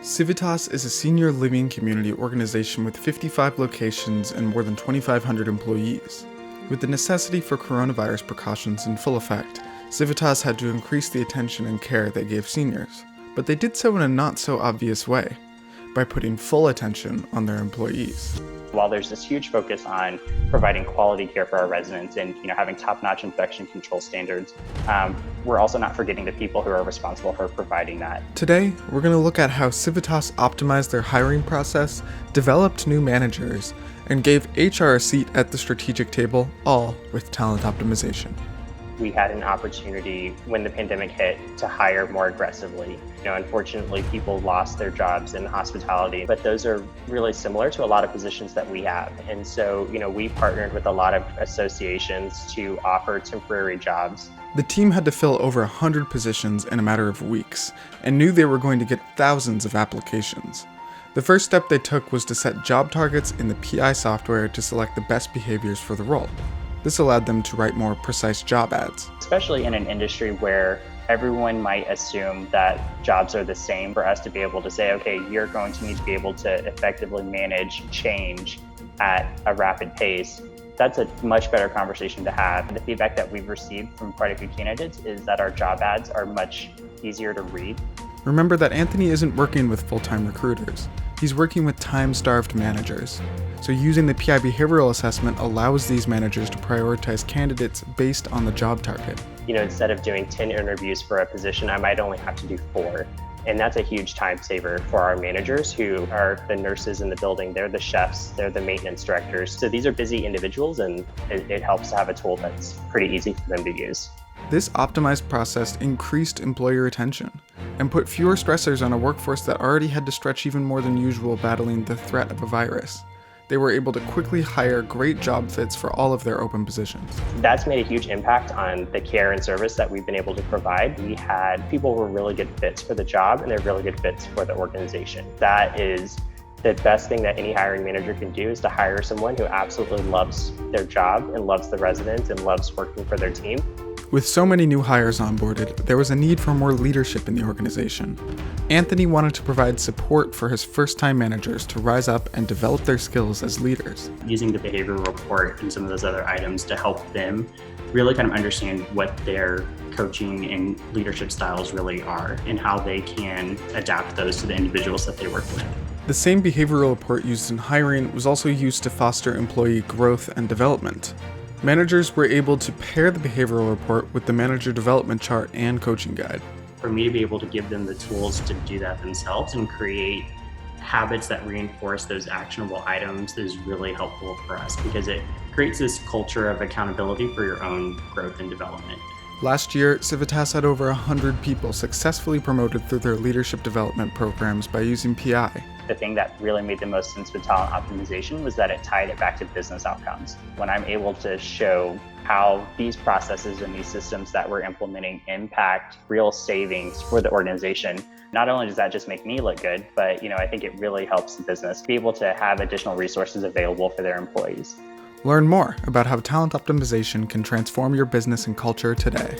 Civitas is a senior living community organization with 55 locations and more than 2,500 employees. With the necessity for coronavirus precautions in full effect, Civitas had to increase the attention and care they gave seniors, but they did so in a not-so-obvious way, by putting full attention on their employees. While there's this huge focus on providing quality care for our residents and having top-notch infection control standards, we're also not forgetting the people who are responsible for providing that. Today, we're going to look at how Civitas optimized their hiring process, developed new managers, and gave HR a seat at the strategic table, all with talent optimization. We had an opportunity when the pandemic hit to hire more aggressively. Unfortunately, people lost their jobs in hospitality, but those are really similar to a lot of positions that we have. And so, we partnered with a lot of associations to offer temporary jobs. The team had to fill over 100 positions in a matter of weeks, and knew they were going to get thousands of applications. The first step they took was to set job targets in the PI software to select the best behaviors for the role. This allowed them to write more precise job ads. Especially in an industry where everyone might assume that jobs are the same, for us to be able to say, okay, you're going to need to be able to effectively manage change at a rapid pace. That's a much better conversation to have. The feedback that we've received from quite a few candidates is that our job ads are much easier to read. Remember that Anthony isn't working with full-time recruiters. He's working with time-starved managers. So using the PI behavioral assessment allows these managers to prioritize candidates based on the job target. Instead of doing 10 interviews for a position, I might only have to do 4. And that's a huge time saver for our managers, who are the nurses in the building. They're the chefs, they're the maintenance directors. So these are busy individuals, and it helps to have a tool that's pretty easy for them to use. This optimized process increased employer retention and put fewer stressors on a workforce that already had to stretch even more than usual battling the threat of a virus. They were able to quickly hire great job fits for all of their open positions. That's made a huge impact on the care and service that we've been able to provide. We had people who were really good fits for the job, and they're really good fits for the organization. That is the best thing that any hiring manager can do, is to hire someone who absolutely loves their job and loves the residents and loves working for their team. With so many new hires onboarded, there was a need for more leadership in the organization. Anthony wanted to provide support for his first-time managers to rise up and develop their skills as leaders. Using the behavioral report and some of those other items to help them really kind of understand what their coaching and leadership styles really are and how they can adapt those to the individuals that they work with. The same behavioral report used in hiring was also used to foster employee growth and development. Managers were able to pair the behavioral report with the manager development chart and coaching guide. For me to be able to give them the tools to do that themselves and create habits that reinforce those actionable items is really helpful for us, because it creates this culture of accountability for your own growth and development. Last year, Civitas had over 100 people successfully promoted through their leadership development programs by using PI. The thing that really made the most sense with talent optimization was that it tied it back to business outcomes. When I'm able to show how these processes and these systems that we're implementing impact real savings for the organization, not only does that just make me look good, but I think it really helps the business be able to have additional resources available for their employees. Learn more about how talent optimization can transform your business and culture today.